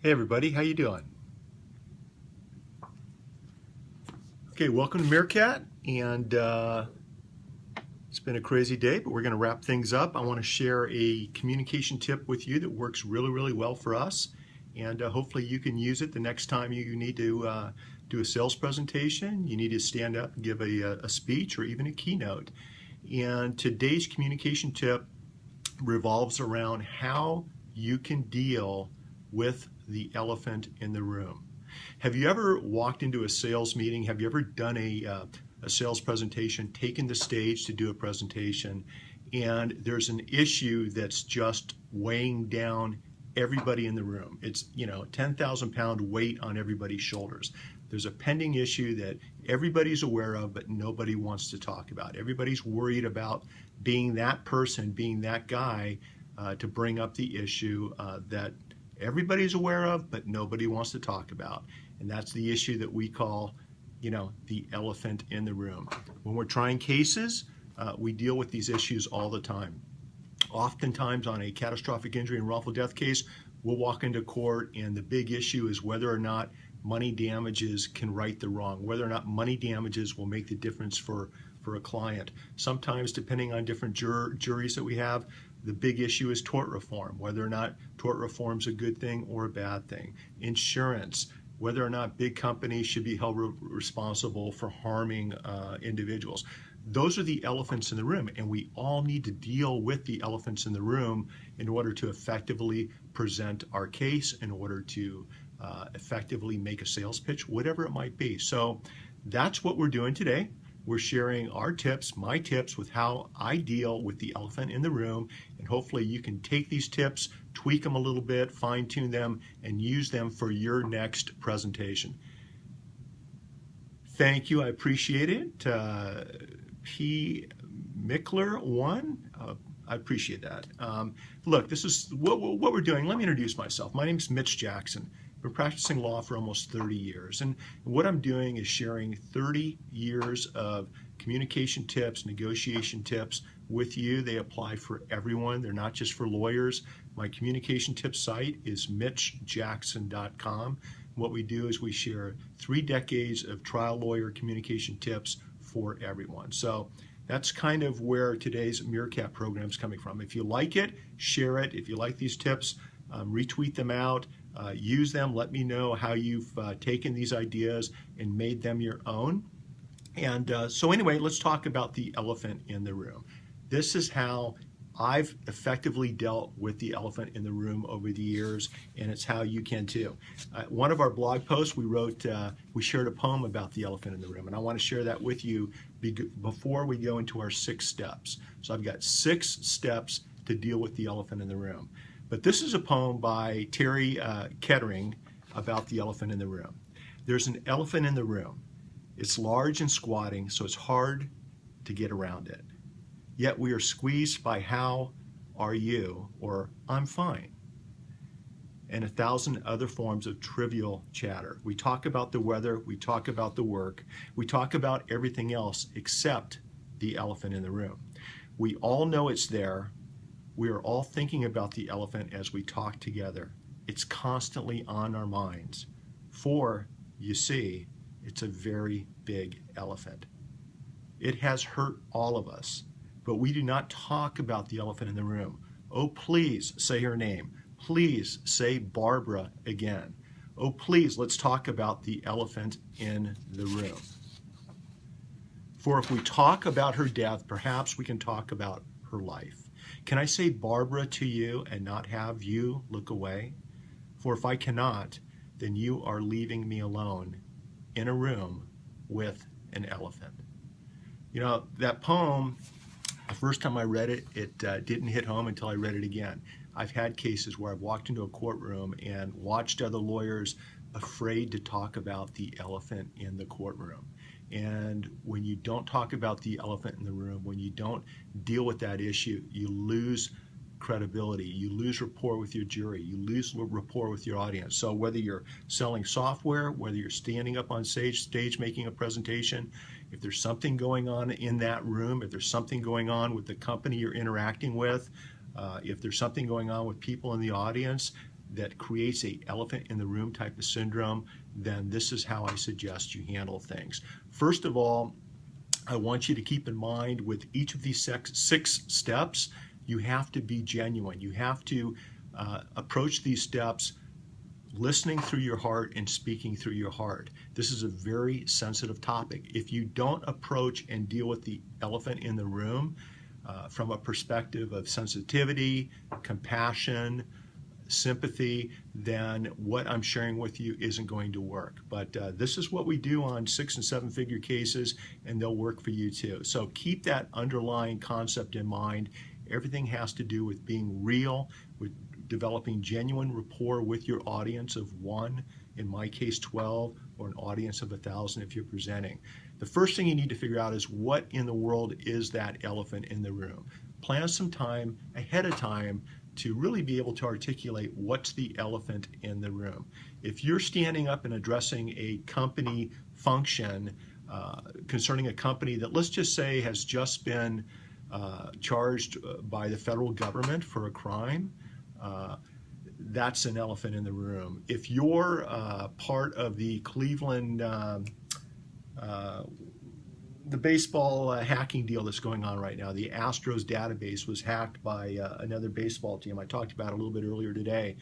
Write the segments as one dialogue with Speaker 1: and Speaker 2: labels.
Speaker 1: Hey everybody, how you doing? Okay, welcome to Meerkat, and it's been a crazy day, but we're going to wrap things up. I want to share a communication tip with you that works really well for us, and hopefully you can use it the next time you need to do a sales presentation, you need to stand up and give a speech or even a keynote. And today's communication tip revolves around how you can deal with the elephant in the room. Have you ever walked into a sales meeting? Have you ever done a sales presentation, taken the stage to do a presentation, and there's an issue that's just weighing down everybody in the room? It's, 10,000-pound weight on everybody's shoulders. There's a pending issue that everybody's aware of, but nobody wants to talk about. Everybody's worried about being that person, being that guy to bring up the issue that everybody's aware of, but nobody wants to talk about. And that's the issue that we call, the elephant in the room. When we're trying cases, we deal with these issues all the time. Oftentimes on a catastrophic injury and wrongful death case, we'll walk into court and the big issue is whether or not money damages can right the wrong, whether or not money damages will make the difference for a client. Sometimes, depending on different juries that we have, the big issue is tort reform, whether or not tort reform is a good thing or a bad thing. Insurance, whether or not big companies should be held responsible for harming individuals. Those are the elephants in the room, and we all need to deal with the elephants in the room in order to effectively present our case, in order to effectively make a sales pitch, whatever it might be. So that's what we're doing today. We're sharing our tips, my tips, with how I deal with the elephant in the room, and hopefully you can take these tips, tweak them a little bit, fine-tune them, and use them for your next presentation. Thank you, I appreciate it. P. Mickler1, I appreciate that. Look, this is what we're doing. Let me introduce myself. My name is Mitch Jackson. I've been practicing law for almost 30 years, and what I'm doing is sharing 30 years of communication tips, negotiation tips with you. They apply for everyone. They're not just for lawyers. My communication tips site is mitchjackson.com. What we do is we share 3 decades of trial lawyer communication tips for everyone. So that's kind of where today's Meerkat program is coming from. If you like it, share it. If you like these tips, retweet them out. Use them. Let me know how you've taken these ideas and made them your own. And so anyway, let's talk about the elephant in the room. This is how I've effectively dealt with the elephant in the room over the years, and it's how you can too. One of our blog posts we shared a poem about the elephant in the room, and I want to share that with you before we go into our 6 steps. So I've got 6 steps to deal with the elephant in the room. But this is a poem by Terry Kettering about the elephant in the room. There's an elephant in the room. It's large and squatting, so it's hard to get around it. Yet we are squeezed by how are you, or I'm fine, and 1,000 other forms of trivial chatter. We talk about the weather, we talk about the work, we talk about everything else except the elephant in the room. We all know it's there. We are all thinking about the elephant as we talk together. It's constantly on our minds. For, you see, it's a very big elephant. It has hurt all of us, but we do not talk about the elephant in the room. Oh, please say her name. Please say Barbara again. Oh, please, let's talk about the elephant in the room. For if we talk about her death, perhaps we can talk about her life. Can I say Barbara to you and not have you look away? For if I cannot, then you are leaving me alone in a room with an elephant. You know, that poem, the first time I read it, it didn't hit home until I read it again. I've had cases where I've walked into a courtroom and watched other lawyers afraid to talk about the elephant in the courtroom. And when you don't talk about the elephant in the room, when you don't deal with that issue, you lose credibility, you lose rapport with your jury, you lose rapport with your audience. So whether you're selling software, whether you're standing up on stage making a presentation, if there's something going on in that room, if there's something going on with the company you're interacting with, if there's something going on with people in the audience, that creates a elephant in the room type of syndrome, then this is how I suggest you handle things. First of all, I want you to keep in mind with each of these six steps, you have to be genuine. You have to approach these steps listening through your heart and speaking through your heart. This is a very sensitive topic. If you don't approach and deal with the elephant in the room from a perspective of sensitivity, compassion, sympathy, then what I'm sharing with you isn't going to work. But this is what we do on 6- and 7-figure cases, and they'll work for you too. So keep that underlying concept in mind. Everything has to do with being real, with developing genuine rapport with your audience of 1, in my case 12, or an audience of 1,000 if you're presenting. The first thing you need to figure out is what in the world is that elephant in the room. Plan some time ahead of time to really be able to articulate what's the elephant in the room. If you're standing up and addressing a company function concerning a company that, let's just say, has just been charged by the federal government for a crime, that's an elephant in the room. If you're part of the Cleveland, the baseball hacking deal that's going on right now, the Astros database was hacked by another baseball team. I talked about it a little bit earlier today.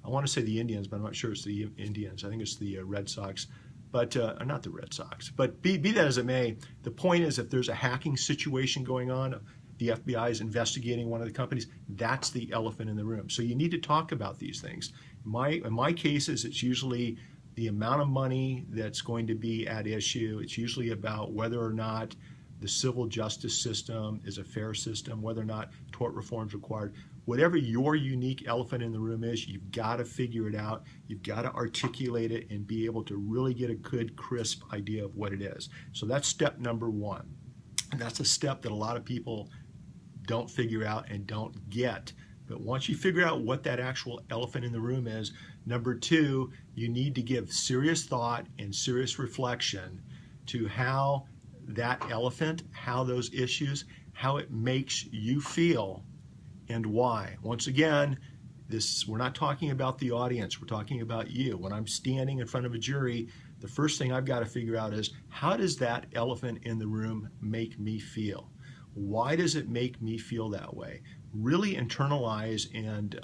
Speaker 1: I want to say the Indians, but I'm not sure it's the Indians. I think it's the Red Sox, but not the Red Sox. But be that as it may, the point is if there's a hacking situation going on, the FBI is investigating one of the companies, that's the elephant in the room. So you need to talk about these things. In my cases, it's usually the amount of money that's going to be at issue. It's usually about whether or not the civil justice system is a fair system, whether or not tort reform is required. Whatever your unique elephant in the room is, you've got to figure it out. You've got to articulate it and be able to really get a good, crisp idea of what it is. So that's step number 1. And that's a step that a lot of people don't figure out and don't get. But once you figure out what that actual elephant in the room is, number 2, you need to give serious thought and serious reflection to how that elephant, how those issues, how it makes you feel and why. Once again, we're not talking about the audience, we're talking about you. When I'm standing in front of a jury, the first thing I've got to figure out is, how does that elephant in the room make me feel? Why does it make me feel that way? Really internalize and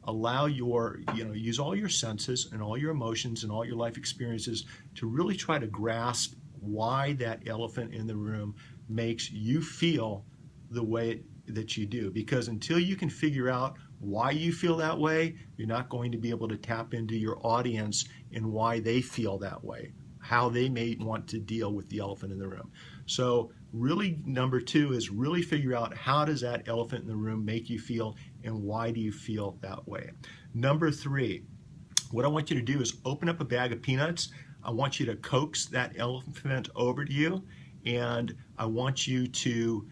Speaker 1: allow use all your senses and all your emotions and all your life experiences to really try to grasp why that elephant in the room makes you feel the way that you do. Because until you can figure out why you feel that way, you're not going to be able to tap into your audience and why they feel that way, how they may want to deal with the elephant in the room. So really, number 2 is really figure out, how does that elephant in the room make you feel and why do you feel that way? Number 3, what I want you to do is open up a bag of peanuts. I want you to coax that elephant over to you, and I want you to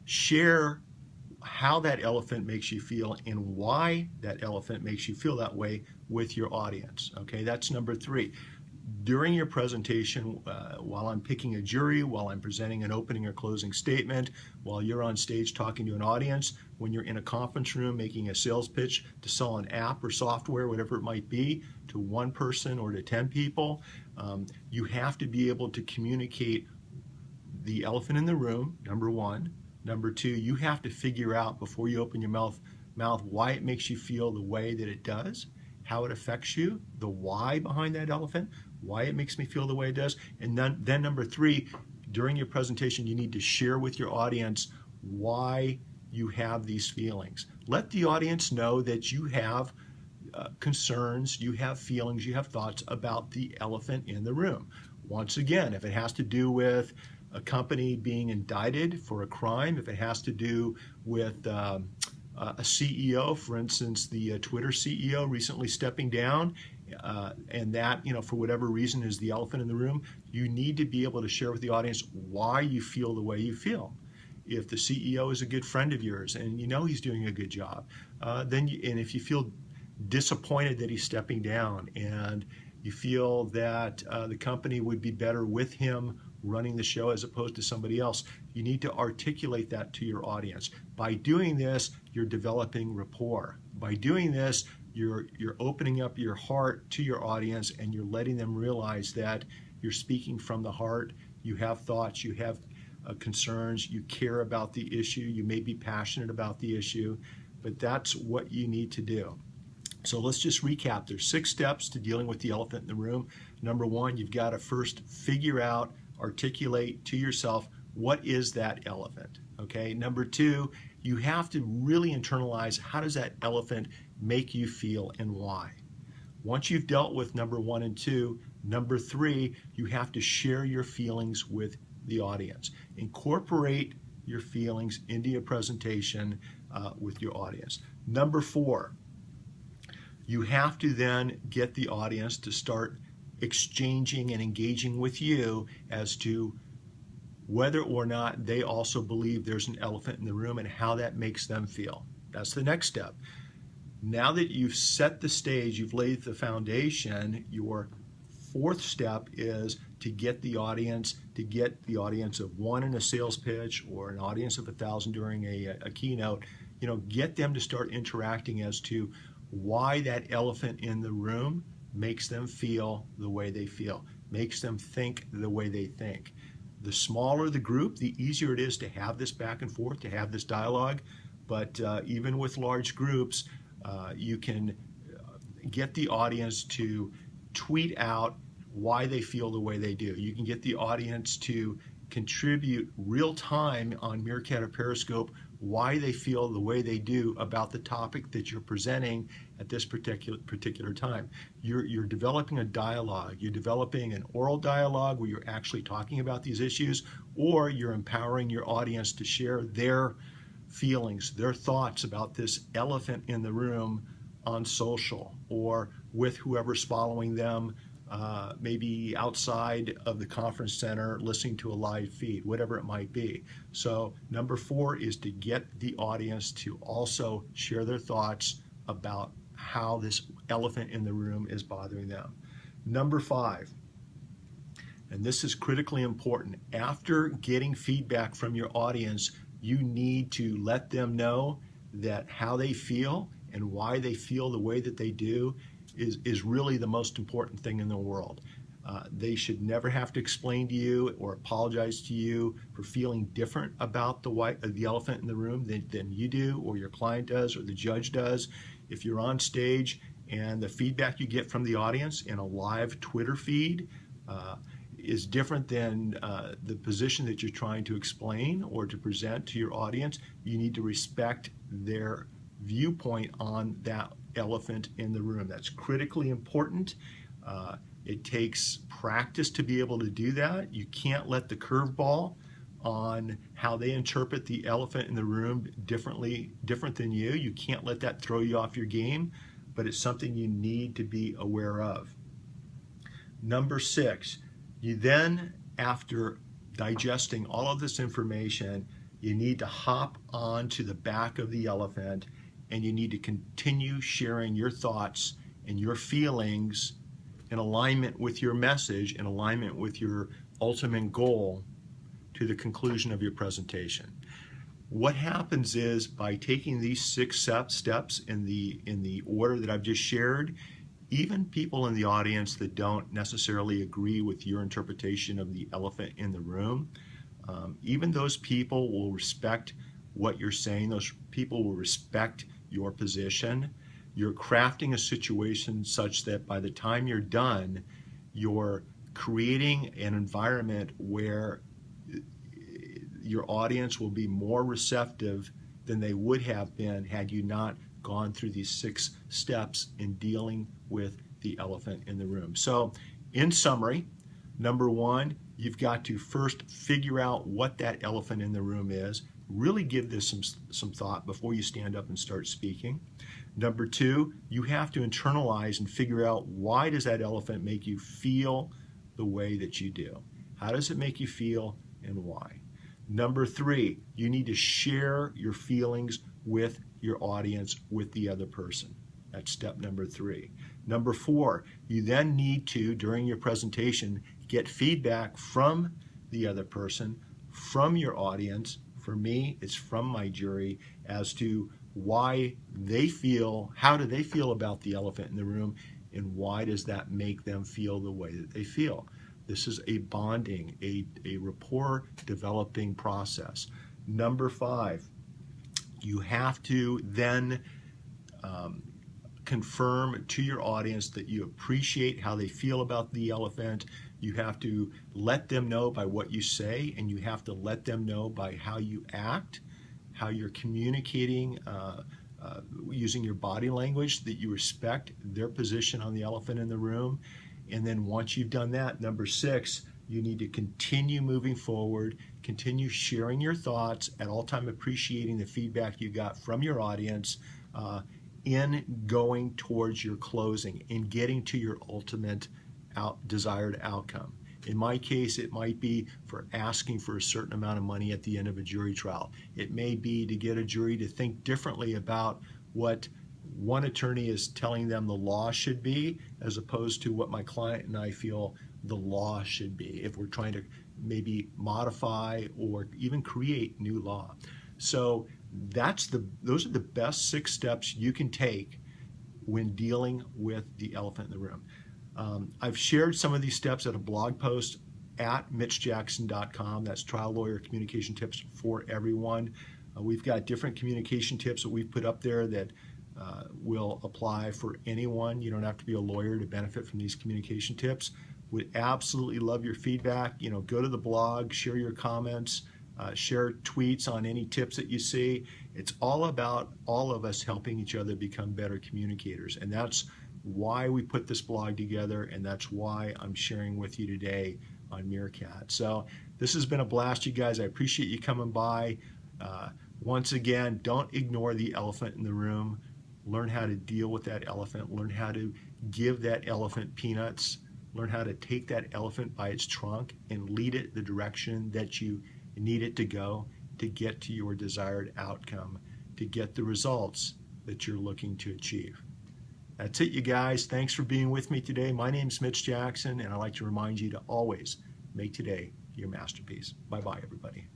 Speaker 1: share how that elephant makes you feel and why that elephant makes you feel that way with your audience. Okay, that's number 3. During your presentation, while I'm picking a jury, while I'm presenting an opening or closing statement, while you're on stage talking to an audience, when you're in a conference room making a sales pitch to sell an app or software, whatever it might be, to 1 person or to 10 people, you have to be able to communicate the elephant in the room, number 1. Number 2, you have to figure out before you open your mouth why it makes you feel the way that it does, how it affects you, the why behind that elephant, why it makes me feel the way it does. And then number 3, during your presentation, you need to share with your audience why you have these feelings. Let the audience know that you have concerns, you have feelings, you have thoughts about the elephant in the room. Once again, if it has to do with a company being indicted for a crime, if it has to do with a CEO, for instance, the Twitter CEO recently stepping down, and that, for whatever reason is the elephant in the room, you need to be able to share with the audience why you feel the way you feel. If the CEO is a good friend of yours and he's doing a good job, and if you feel disappointed that he's stepping down and you feel that the company would be better with him running the show as opposed to somebody else, you need to articulate that to your audience. By doing this, you're developing rapport. By doing this, you're opening up your heart to your audience, and you're letting them realize that you're speaking from the heart. You have thoughts, you have concerns, you care about the issue, you may be passionate about the issue, but that's what you need to do. So let's just recap. There's 6 steps to dealing with the elephant in the room. Number 1, you've got to first figure out, articulate to yourself, what is that elephant? Okay. Number 2, you have to really internalize, how does that elephant make you feel and why? Once you've dealt with number 1 and 2, number 3, you have to share your feelings with the audience. Incorporate your feelings into your presentation with your audience. Number 4, you have to then get the audience to start exchanging and engaging with you as to whether or not they also believe there's an elephant in the room and how that makes them feel. That's the next step. Now that you've set the stage, you've laid the foundation, your 4th step is to get the audience of 1 in a sales pitch or an audience of 1,000 during a keynote, get them to start interacting as to why that elephant in the room makes them feel the way they feel, makes them think the way they think. The smaller the group, the easier it is to have this back and forth, to have this dialogue. But even with large groups, you can get the audience to tweet out why they feel the way they do. You can get the audience to contribute real time on Meerkat or Periscope why they feel the way they do about the topic that you're presenting at this particular time. You're developing a dialogue. You're developing an oral dialogue where you're actually talking about these issues, or you're empowering your audience to share their feelings, their thoughts about this elephant in the room on social or with whoever's following them, maybe outside of the conference center listening to a live feed, whatever it might be. So number 4 is to get the audience to also share their thoughts about how this elephant in the room is bothering them. Number 5, and this is critically important, after getting feedback from your audience, you need to let them know that how they feel and why they feel the way that they do is really the most important thing in the world. They should never have to explain to you or apologize to you for feeling different about the elephant in the room than you do, or your client does, or the judge does. If you're on stage and the feedback you get from the audience in a live Twitter feed is different than the position that you're trying to explain or to present to your audience, you need to respect their viewpoint on that elephant in the room. That's critically important. It takes practice to be able to do that. You can't let the curveball on how they interpret the elephant in the room different than you. You can't let that throw you off your game, but it's something you need to be aware of. Number 6, you then, after digesting all of this information, you need to hop onto the back of the elephant, and you need to continue sharing your thoughts and your feelings in alignment with your message, in alignment with your ultimate goal to the conclusion of your presentation. What happens is, by taking these 6 steps in the order that I've just shared, even people in the audience that don't necessarily agree with your interpretation of the elephant in the room, even those people will respect what you're saying. Those people will respect your position. You're crafting a situation such that by the time you're done, you're creating an environment where your audience will be more receptive than they would have been had you not gone through these 6 steps in dealing with the elephant in the room. So, in summary, number 1, you've got to first figure out what that elephant in the room is. Really give this some thought before you stand up and start speaking. Number 2, you have to internalize and figure out, why does that elephant make you feel the way that you do? How does it make you feel and why? Number 3, you need to share your feelings with your audience, with the other person. That's step number 3. Number 4, you then need to, during your presentation, get feedback from the other person, from your audience, For me, it's from my jury as to why they feel, how do they feel about the elephant in the room, and why does that make them feel the way that they feel. This is a bonding, a rapport developing process. Number 5, you have to then confirm to your audience that you appreciate how they feel about the elephant. You have to let them know by what you say, and you have to let them know by how you act, how you're communicating, using your body language, that you respect their position on the elephant in the room. And then once you've done that, number 6, you need to continue moving forward, continue sharing your thoughts, at all time appreciating the feedback you got from your audience, in going towards your closing, in getting to your ultimate desired outcome. In my case, it might be for asking for a certain amount of money at the end of a jury trial. It may be to get a jury to think differently about what one attorney is telling them the law should be, as opposed to what my client and I feel the law should be, if we're trying to maybe modify or even create new law. So those are the best 6 steps you can take when dealing with the elephant in the room. I've shared some of these steps at a blog post at mitchjackson.com. That's Trial Lawyer Communication Tips for Everyone. We've got different communication tips that we've put up there that will apply for anyone. You don't have to be a lawyer to benefit from these communication tips. Would absolutely love your feedback. Go to the blog, share your comments, share tweets on any tips that you see. It's all about all of us helping each other become better communicators, and that's why we put this blog together, and that's why I'm sharing with you today on Meerkat. So this has been a blast, you guys. I appreciate you coming by. Once again, don't ignore the elephant in the room. Learn how to deal with that elephant. Learn how to give that elephant peanuts. Learn how to take that elephant by its trunk and lead it the direction that you need it to go to get to your desired outcome, to get the results that you're looking to achieve. That's it, you guys. Thanks for being with me today. My name's Mitch Jackson, and I'd like to remind you to always make today your masterpiece. Bye-bye, everybody.